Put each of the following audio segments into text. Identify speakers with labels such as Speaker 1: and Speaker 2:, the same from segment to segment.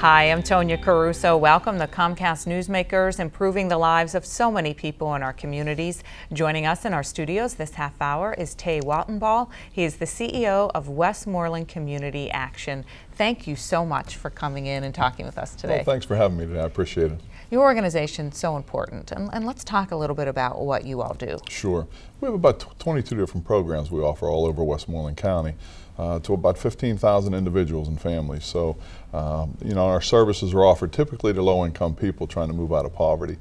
Speaker 1: Hi, I'm Tonya Caruso. Welcome to Comcast Newsmakers, improving the lives of so many people in our communities. Joining us in our studios this half hour is Tay Waltenbaugh. He is the CEO of Westmoreland Community Action. Thank you so much for coming in and talking with us today.
Speaker 2: Well, thanks for having me today. I appreciate it.
Speaker 1: Your organization is so important, and let's talk a little bit about what you all do.
Speaker 2: Sure. We have about 22 different programs we offer all over Westmoreland County to about 15,000 individuals and families. So, you know, our services are offered typically to low-income people trying to move out of poverty.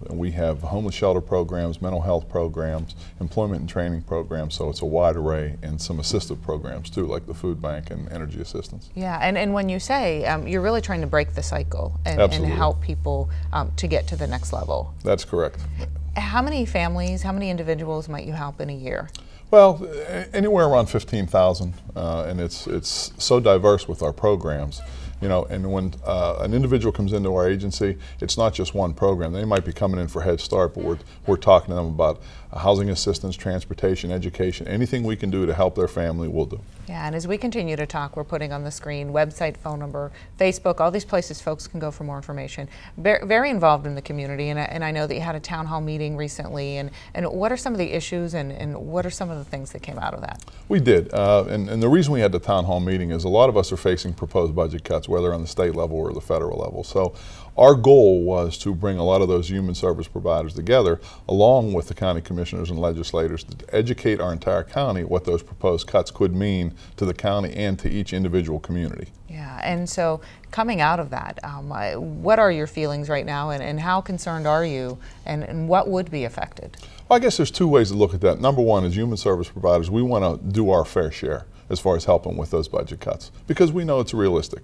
Speaker 2: And we have homeless shelter programs, mental health programs, employment and training programs, so it's a wide array, and some assistive programs too, like the food bank and energy assistance.
Speaker 1: Yeah, and when you say you're really trying to break the cycle and help people to get to the next level.
Speaker 2: That's correct.
Speaker 1: How many families, how many individuals might you help in a year?
Speaker 2: Well, anywhere around 15,000, and it's so diverse with our programs. You know, and when an individual comes into our agency, it's not just one program. They might be coming in for Head Start, but we're talking to them about housing assistance, transportation, education, anything we can do to help their family, we'll do.
Speaker 1: Yeah, and as we continue to talk, we're putting on the screen website, phone number, Facebook, all these places folks can go for more information. Very involved in the community, and I know that you had a town hall meeting recently, and what are some of the issues and what are some of the things that came out of that?
Speaker 2: We did, and the reason we had the town hall meeting is a lot of us are facing proposed budget cuts, whether on the state level or the federal level. So our goal was to bring a lot of those human service providers together, along with the county commissioners and legislators, to educate our entire county what those proposed cuts could mean to the county and to each individual community.
Speaker 1: Yeah, and so coming out of that, what are your feelings right now, and how concerned are you, and what would be affected?
Speaker 2: Well, I guess there's two ways to look at that. Number one, as human service providers, we want to do our fair share as far as helping with those budget cuts, because we know it's realistic.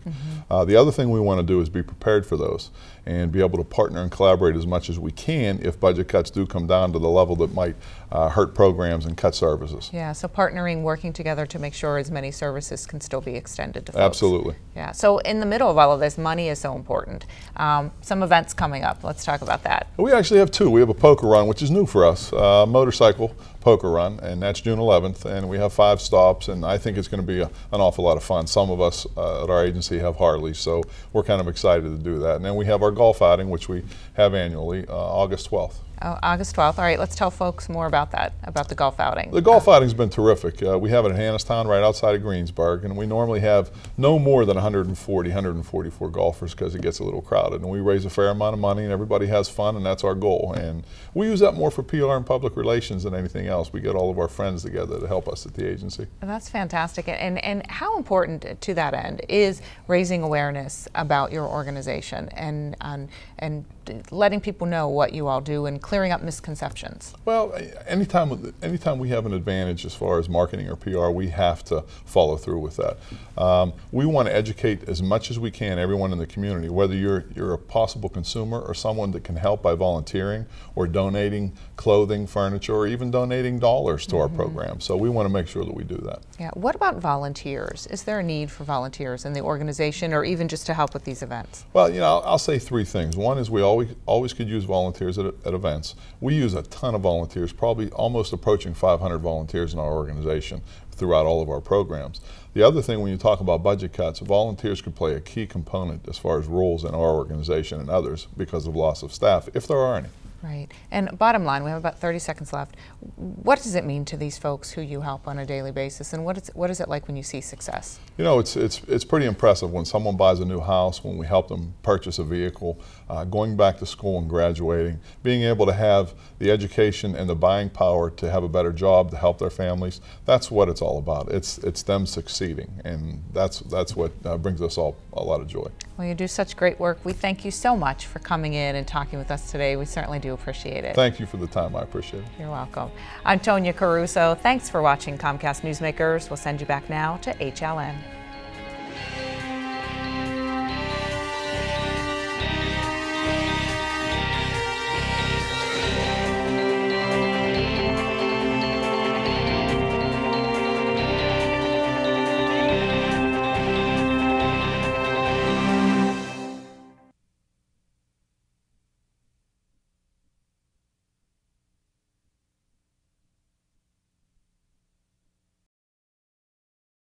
Speaker 2: The other thing we want to do is be prepared for those and be able to partner and collaborate as much as we can if budget cuts do come down to the level that might hurt programs and cut services. Yeah,
Speaker 1: so partnering, working together to make sure as many services can still be extended to folks.
Speaker 2: Absolutely.
Speaker 1: Yeah, so in the middle of all of this, money is so important. Some events coming up, let's talk about that.
Speaker 2: We actually have two. We have a poker run, which is new for us, motorcycle poker run, and that's June 11th, and we have 5 stops, and I think it's going to be an awful lot of fun. Some of us at our agency have Harleys, so we're kind of excited to do that. And then we have our golf outing, which we have annually, August 12th.
Speaker 1: Oh, August 12th. All right, let's tell folks more about that, about the golf outing.
Speaker 2: The golf outing's been terrific. We have it in Hannistown, right outside of Greensburg, and we normally have no more than 140, 144 golfers because it gets a little crowded. And we raise a fair amount of money, and everybody has fun, and that's our goal. And we use that more for PR and public relations than anything else. We get all of our friends together to help us at the agency.
Speaker 1: And that's fantastic. And how important to that end is raising awareness about your organization and letting people know what you all do and clearing up misconceptions?
Speaker 2: Well, anytime we have an advantage as far as marketing or PR, we have to follow through with that. We want to educate as much as we can everyone in the community, whether you're a possible consumer or someone that can help by volunteering or donating clothing, furniture, or even donating dollars to our program. So we want to make sure that we do that.
Speaker 1: Yeah. What about volunteers? Is there a need for volunteers in the organization, or even just to help with these events?
Speaker 2: Well, you know, I'll say 3 things. One is we always could use volunteers at events. We use a ton of volunteers, probably almost approaching 500 volunteers in our organization throughout all of our programs. The other thing, when you talk about budget cuts, volunteers could play a key component as far as roles in our organization and others because of loss of staff, if there are any.
Speaker 1: Right. And bottom line, we have about 30 seconds left. What does it mean to these folks who you help on a daily basis, and what is it like when you see success? You
Speaker 2: know, it's pretty impressive when someone buys a new house, when we help them purchase a vehicle, going back to school and graduating, being able to have the education and the buying power to have a better job to help their families. That's what it's all about. It's them succeeding, and that's what brings us all a lot of joy.
Speaker 1: Well, you do such great work. We thank you so much for coming in and talking with us today. We certainly do appreciate it.
Speaker 2: Thank you for the time. I appreciate it.
Speaker 1: You're welcome. I'm Tonya Caruso. Thanks for watching Comcast Newsmakers. We'll send you back now to HLN.